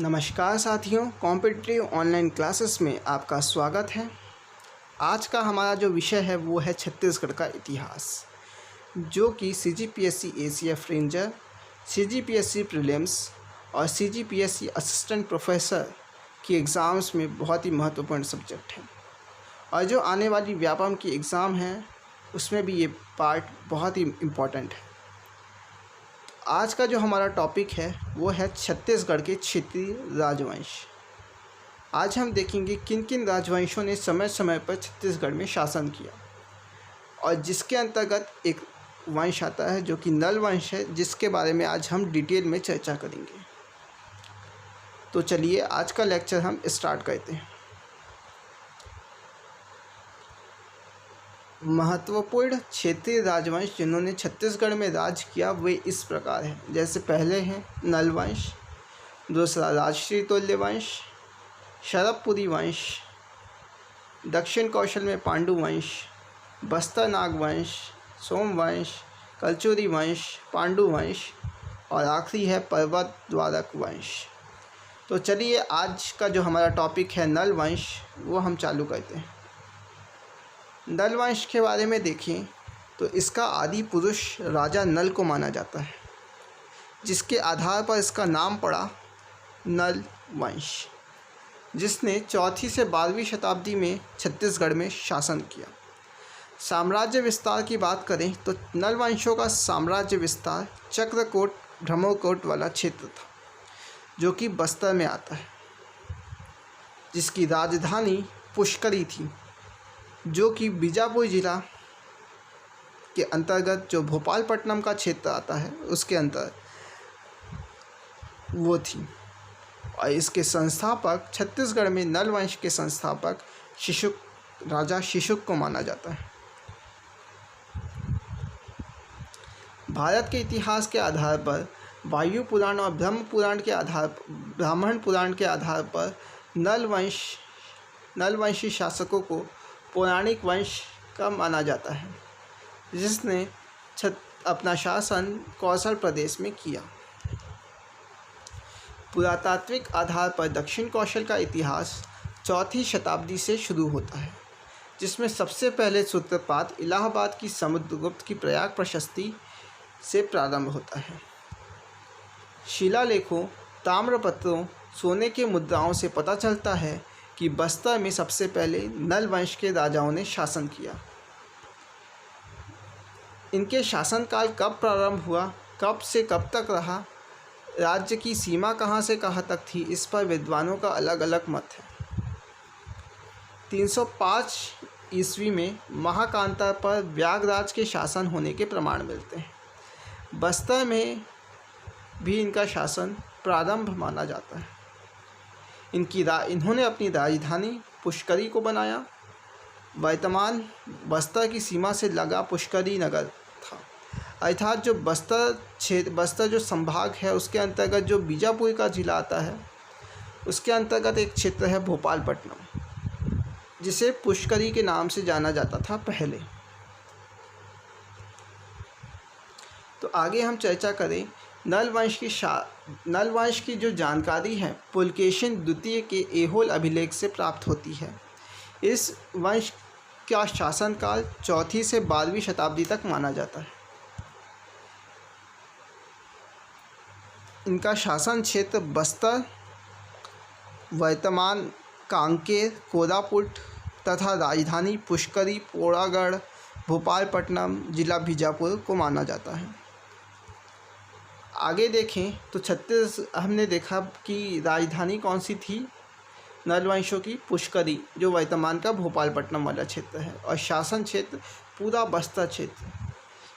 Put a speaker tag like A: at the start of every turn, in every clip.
A: नमस्कार साथियों, competitive online classes में आपका स्वागत है। आज का हमारा जो विषय है वो है छत्तीसगढ़ का इतिहास, जो कि CGPSC ACF ranger, CGPSC prelims और CGPSC असिस्टेंट प्रोफेसर की एग्ज़ाम्स में बहुत ही महत्वपूर्ण सब्जेक्ट है। और जो आने वाली व्यापम की एग्ज़ाम है उसमें भी ये पार्ट बहुत ही इम्पोर्टेंट है। आज का जो हमारा टॉपिक है वो है छत्तीसगढ़ के क्षेत्रीय राजवंश। आज हम देखेंगे किन किन राजवंशों ने समय समय पर छत्तीसगढ़ में शासन किया, और जिसके अंतर्गत एक वंश आता है जो कि नल वंश है, जिसके बारे में आज हम डिटेल में चर्चा करेंगे। तो चलिए आज का लेक्चर हम स्टार्ट करते हैं। महत्वपूर्ण क्षेत्रीय राजवंश जिन्होंने छत्तीसगढ़ में राज किया वे इस प्रकार हैं। जैसे पहले हैं नल वंश, दूसरा राजश्री तोल्य वंश, शरभपुरी वंश, दक्षिण कौशल में पांडु वंश, बस्तर नाग वंश, सोमवंश, कलचुरी वंश, पांडु वंश और आखिरी है पर्वत द्वारक वंश। तो चलिए आज का जो हमारा टॉपिक है नल वंश वो हम चालू करते हैं। नल वंश के बारे में देखें तो इसका आदि पुरुष राजा नल को माना जाता है, जिसके आधार पर इसका नाम पड़ा नल वंश, जिसने 4वीं से 12वीं शताब्दी में छत्तीसगढ़ में शासन किया। साम्राज्य विस्तार की बात करें तो नल वंशों का साम्राज्य विस्तार चक्रकोट ब्रह्मकोट वाला क्षेत्र था, जो कि बस्तर में आता है, जिसकी राजधानी पुष्करी थी, जो कि बीजापुर जिला के अंतर्गत जो भोपालपट्टनम का क्षेत्र आता है उसके अंतर वो थी। और इसके संस्थापक छत्तीसगढ़ में नल वंश के संस्थापक राजा शिशुक को माना जाता है। भारत के इतिहास के आधार पर वायु पुराण और ब्राह्मण पुराण के आधार पर नल वंशी शासकों को पौराणिक वंश का माना जाता है, जिसने अपना शासन कौशल प्रदेश में किया। पुरातात्विक आधार पर दक्षिण कौशल का इतिहास 4वीं शताब्दी से शुरू होता है, जिसमें सबसे पहले सूत्रपात इलाहाबाद की समुद्रगुप्त की प्रयाग प्रशस्ति से प्रारंभ होता है। शिलालेखों, ताम्रपत्रों, सोने के मुद्राओं से पता चलता है कि बस्तर में सबसे पहले नल वंश के राजाओं ने शासन किया। इनके शासनकाल कब प्रारंभ हुआ, कब से कब तक रहा, राज्य की सीमा कहाँ से कहाँ तक थी, इस पर विद्वानों का अलग अलग मत है। 305 ईस्वी में महाकांता पर व्यागराज के शासन होने के प्रमाण मिलते हैं। बस्तर में भी इनका शासन प्रारंभ माना जाता है। इन्होंने अपनी राजधानी पुष्करी को बनाया। वर्तमान बस्तर की सीमा से लगा पुष्करी नगर था, अर्थात जो बस्तर जो संभाग है उसके अंतर्गत जो बीजापुर का जिला आता है उसके अंतर्गत एक क्षेत्र है भोपालपट्टनम, जिसे पुष्करी के नाम से जाना जाता था पहले। तो आगे हम चर्चा करें नल वंश की जो जानकारी है पुलकेशिन द्वितीय के ऐहोल अभिलेख से प्राप्त होती है। इस वंश का शासनकाल 4वीं से 12वीं शताब्दी तक माना जाता है। इनका शासन क्षेत्र बस्तर, वर्तमान कांकेर, कोरापुट तथा राजधानी पुष्करी, पोड़ागढ़, भोपालपट्टनम, जिला बीजापुर को माना जाता है। आगे देखें तो हमने देखा कि राजधानी कौन सी थी नल वंशों की, पुष्करी, जो वर्तमान का भोपालपट्टनम वाला क्षेत्र है, और शासन क्षेत्र पूरा बस्तर क्षेत्र।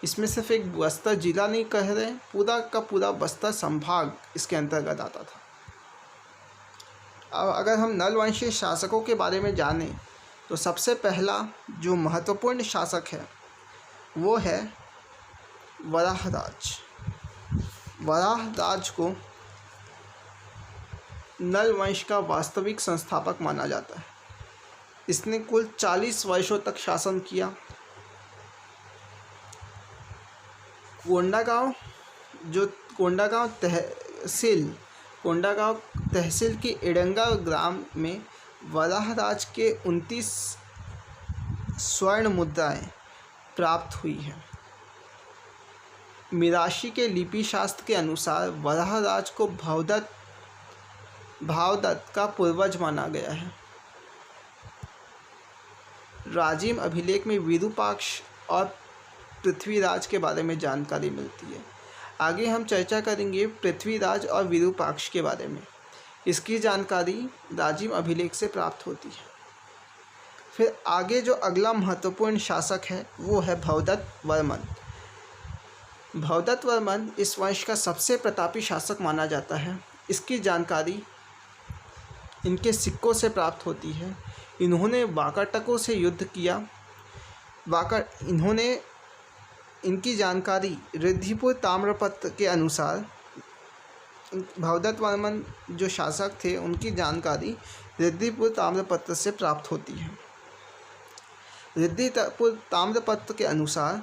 A: इसमें सिर्फ एक बस्तर जिला नहीं कह रहे, पूरा का पूरा बस्तर संभाग इसके अंतर्गत आता था। अब अगर हम नल वंशी शासकों के बारे में जानें तो सबसे पहला जो महत्वपूर्ण शासक है वो है वराहराज। वराहराज को नल वंश का वास्तविक संस्थापक माना जाता है। इसने कुल 40 वर्षों तक शासन किया। कोंडागांव तहसील कोंडागांव तहसील के इडंगा ग्राम में वराहराज के 29 स्वर्ण मुद्राएं प्राप्त हुई हैं। मिराशी के लिपि शास्त्र के अनुसार वराहराज को भावदत्त का पूर्वज माना गया है। राजिम अभिलेख में विरूपाक्ष और पृथ्वीराज के बारे में जानकारी मिलती है। आगे हम चर्चा करेंगे पृथ्वीराज और विरूपाक्ष के बारे में। इसकी जानकारी राजिम अभिलेख से प्राप्त होती है। फिर आगे जो अगला महत्वपूर्ण शासक है वो है भवदत्त वर्मन। भवदत्त वर्मन इस वंश का सबसे प्रतापी शासक माना जाता है। इसकी जानकारी इनके सिक्कों से प्राप्त होती है। इन्होंने वाकाटकों से युद्ध किया। इनकी जानकारी रिद्धिपुर ताम्रपत्र के अनुसार भवदत्त वर्मन जो शासक थे उनकी जानकारी रिद्धिपुर ताम्रपत्र से प्राप्त होती है। रिद्धिपुर ताम्रपत्र के अनुसार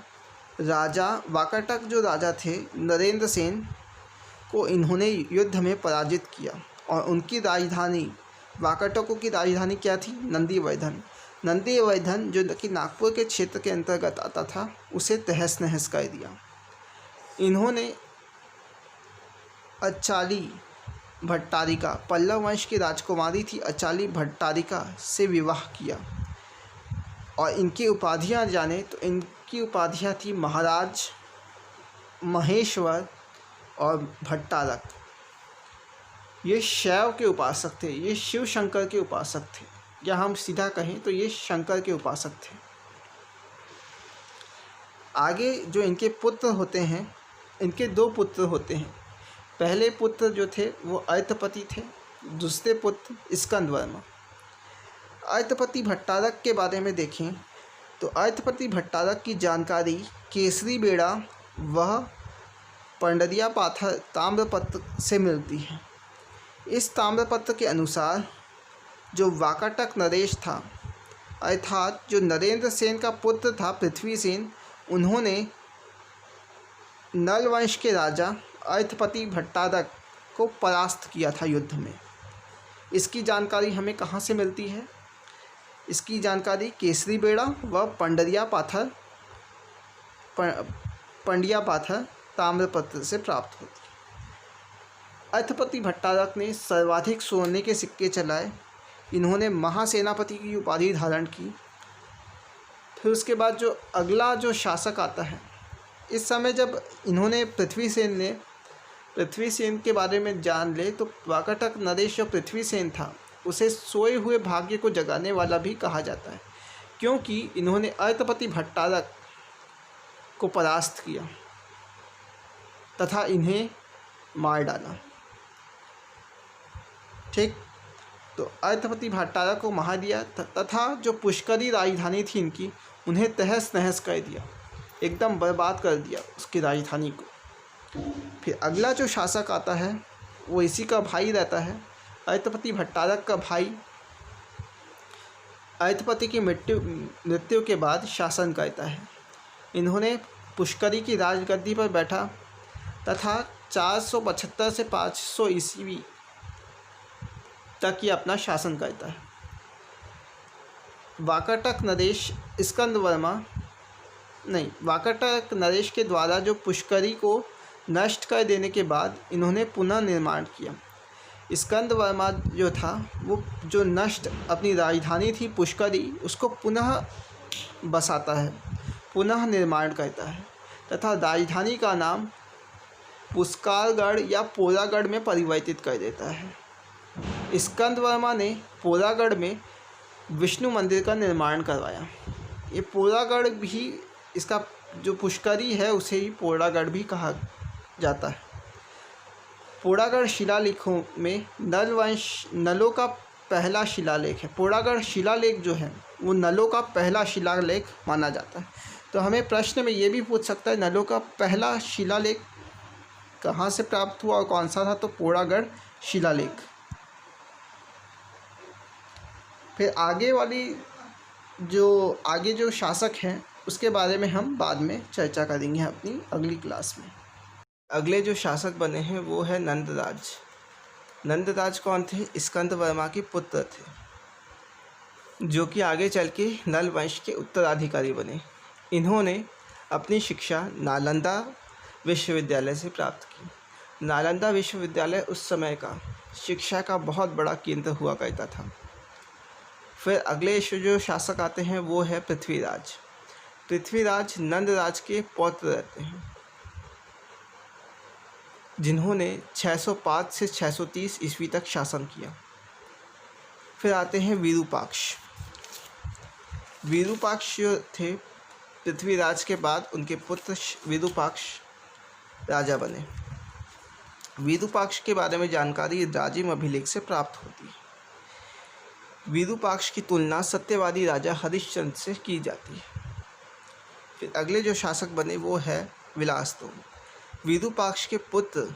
A: राजा वाकाटक जो राजा थे नरेंद्र सेन को इन्होंने युद्ध में पराजित किया और उनकी राजधानी वाकाटकों की राजधानी क्या थी? नंदीवर्धन। नंदीवर्धन जो कि नागपुर के क्षेत्र के अंतर्गत आता था उसे तहस नहस कर दिया। इन्होंने अचाली भट्टारिका, पल्लव वंश की राजकुमारी थी अचाली भट्टारिका से विवाह किया और इनकी उपाधियां जाने तो इनकी उपाधियां थी महाराज, महेश्वर और भट्टारक। ये शैव के उपासक थे, ये शिव शंकर के उपासक थे, या हम सीधा कहें तो ये शंकर के उपासक थे। आगे जो इनके पुत्र होते हैं, इनके 2 पुत्र होते हैं। पहले पुत्र जो थे वो अर्तपति थे, दूसरे पुत्र स्कंदवर्मा। अर्तपति भट्टारक के बारे में देखें तो अर्तपति भट्टारक की जानकारी केसरी बेड़ा वह पंडरिया पाथर ताम्रपत्र से मिलती है। इस ताम्रपत्र के अनुसार जो वाकाटक नरेश था अर्थात जो नरेंद्र सेन का पुत्र था पृथ्वी सेन, उन्होंने नल वंश के राजा अर्तपति भट्टारक को परास्त किया था युद्ध में। इसकी जानकारी हमें कहाँ से मिलती है? इसकी जानकारी केसरी बेड़ा व पंडिया पाथर ताम्रपत्र से प्राप्त होती है। अर्तपति भट्टारक ने सर्वाधिक सोने के सिक्के चलाए। इन्होंने महासेनापति की उपाधि धारण की। फिर उसके बाद जो अगला जो शासक आता है, इस समय जब इन्होंने पृथ्वी सेन के बारे में जान ले तो वाकाटक नरेश जो पृथ्वी सेन था उसे सोए हुए भाग्य को जगाने वाला भी कहा जाता है, क्योंकि इन्होंने अर्तपति भट्टारक को परास्त किया तथा इन्हें मार डाला। ठीक, तो अर्तपति भट्टारक को मार दिया तथा जो पुष्करी राजधानी थी इनकी उन्हें तहस नहस कर दिया, एकदम बर्बाद कर दिया उसकी राजधानी को। फिर अगला जो शासक आता है वो इसी का भाई रहता है। अर्तपति भट्टारक का भाई अर्तपति की मृत्यु के बाद शासन करता है। इन्होंने पुष्करी की राजगद्दी पर बैठा तथा 475 से 500 ईस्वी तक ये अपना शासन करता है। वाकाटक नरेश के द्वारा जो पुष्करी को नष्ट कर देने के बाद इन्होंने पुनः निर्माण किया। स्कंदवर्मा जो था वो जो नष्ट अपनी राजधानी थी पुष्करी उसको पुनः बसाता है, पुनः निर्माण करता है तथा राजधानी का नाम पुष्कारगढ़ या पोरागढ़ में परिवर्तित कर देता है। स्कंदवर्मा ने पोरागढ़ में विष्णु मंदिर का निर्माण करवाया। ये पोरागढ़ भी, इसका जो पुष्करी है उसे ही पोरागढ़ भी कहा जाता है। पोरागढ़ शिलालेखों में नलों का पहला शिलालेख है। पोरागढ़ शिलालेख जो है वो नलों का पहला शिलालेख माना जाता है। तो हमें प्रश्न में ये भी पूछ सकता है नलों का पहला शिलालेख कहाँ से प्राप्त हुआ और कौन सा था? तो पोरागढ़ शिलालेख। फिर आगे जो शासक हैं उसके बारे में हम बाद में चर्चा करेंगे अपनी अगली क्लास में। अगले जो शासक बने हैं वो है नंदराज। नंदराज कौन थे? स्कंद वर्मा के पुत्र थे, जो कि आगे चल के नल वंश के उत्तराधिकारी बने। इन्होंने अपनी शिक्षा नालंदा विश्वविद्यालय से प्राप्त की। नालंदा विश्वविद्यालय उस समय का शिक्षा का बहुत बड़ा केंद्र हुआ करता था। फिर अगले जो शासक आते हैं वो है पृथ्वीराज। पृथ्वीराज नंदराज के पौत्र रहते हैं, जिन्होंने 605 से 630 ईस्वी तक शासन किया। फिर आते हैं विरूपाक्ष। विरूपाक्ष जो थे पृथ्वीराज के बाद उनके पुत्र विरूपाक्ष राजा बने। विरूपाक्ष के बारे में जानकारी राजिम अभिलेख से प्राप्त होती है। विरूपाक्ष की तुलना सत्यवादी राजा हरिश्चंद्र से की जाती है। फिर अगले जो शासक बने वो है विलासतुंग। विरूपाक्ष के पुत्र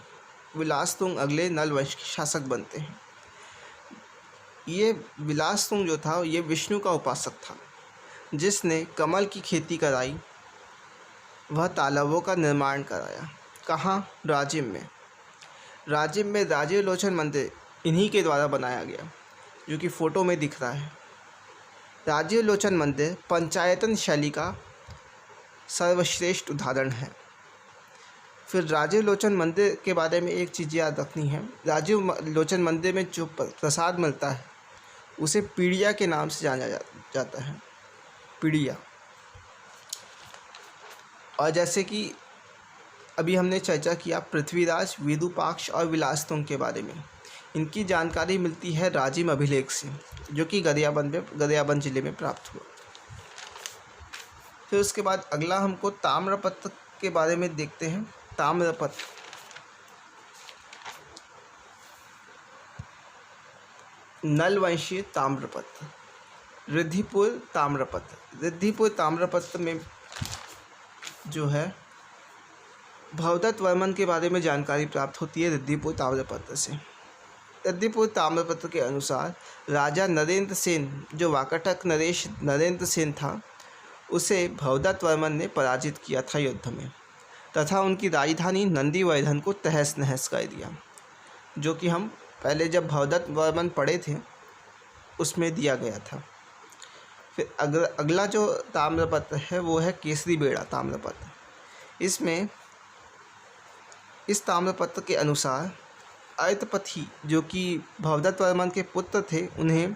A: विलासतुंग अगले नल वंश के शासक बनते हैं। ये विलासतुंग जो था ये विष्णु का उपासक था, जिसने कमल की खेती कराई, वह तालाबों का निर्माण कराया। कहाँ? राजिम में। राजिम में राजीवलोचन मंदिर इन्हीं के द्वारा बनाया गया, जो कि फ़ोटो में दिख रहा है। राजीवलोचन मंदिर पंचायतन शैली का सर्वश्रेष्ठ उदाहरण है। फिर राजीवलोचन मंदिर के बारे में एक चीज़ याद रखनी है, राजीवलोचन मंदिर में जो प्रसाद मिलता है उसे पीड़िया के नाम से जाना जाता है, पीड़िया। और जैसे कि अभी हमने चर्चा किया पृथ्वीराज, विरूपाक्ष और विलासतुंग के बारे में, इनकी जानकारी मिलती है राजिम अभिलेख से, जो कि गरियाबंद जिले में प्राप्त हुआ। फिर उसके बाद अगला हमको ताम्रपत्र के बारे में देखते हैं। ताम्रपत्र नलवंशीय ताम्रपत्र, रिद्धिपुर ताम्रपत्र। रिद्धिपुर ताम्रपत्र में जो है भवदत्त वर्मन के बारे में जानकारी प्राप्त होती है रिद्धिपुर ताम्रपत्र से। रिद्धिपुर ताम्रपत्र के अनुसार राजा नरेंद्र सेन, जो वाकाटक नरेश नरेंद्र सेन था, उसे भवदत्त वर्मन ने पराजित किया था युद्ध में, तथा उनकी राजधानी नंदीवर्धन को तहस नहस कर दिया, जो कि हम पहले जब भवदत्त वर्मन पढ़े थे उसमें दिया गया था। फिर अगला जो ताम्रपत्र है वो है केसरी बेड़ा ताम्रपत्र। इस ताम्रपत्र के अनुसार अर्तपथी, जो कि भवदत्त वर्मन के पुत्र थे, उन्हें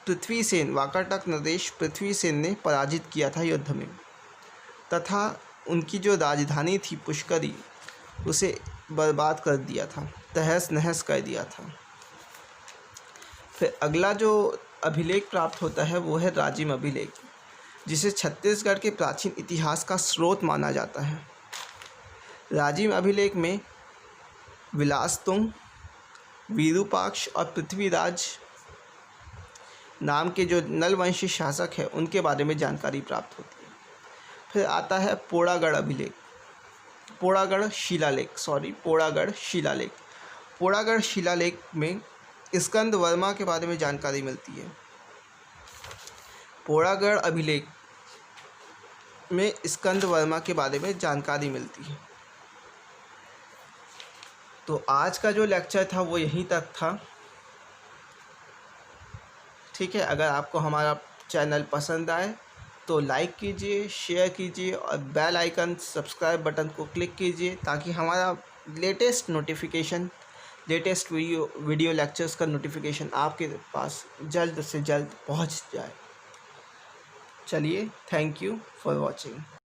A: पृथ्वीसेन, वाकाटक नरेश पृथ्वीसेन ने पराजित किया था युद्ध में, तथा उनकी जो राजधानी थी पुष्करी उसे बर्बाद कर दिया था, तहस नहस कर दिया था। फिर अगला जो अभिलेख प्राप्त होता है वो है राजिम अभिलेख, जिसे छत्तीसगढ़ के प्राचीन इतिहास का स्रोत माना जाता है। राजिम अभिलेख में विलासतुंग, विरूपाक्ष और पृथ्वीराज नाम के जो नलवंशी शासक है उनके बारे में जानकारी प्राप्त होती है। फिर आता है पोड़ागढ़ अभिलेख, पोड़ागढ़ शिलालेख। पोड़ागढ़ शिलालेख में स्कंद वर्मा के बारे में जानकारी मिलती है। पोड़ागढ़ अभिलेख में स्कंद वर्मा के बारे में जानकारी मिलती है। तो आज का जो लेक्चर था वो यहीं तक था। ठीक है, अगर आपको हमारा चैनल पसंद आए तो लाइक कीजिए, शेयर कीजिए और बेल आइकन सब्सक्राइब बटन को क्लिक कीजिए, ताकि हमारा लेटेस्ट वीडियो लेक्चर्स का नोटिफिकेशन आपके पास जल्द से जल्द पहुंच जाए। चलिए, थैंक यू फॉर वॉचिंग।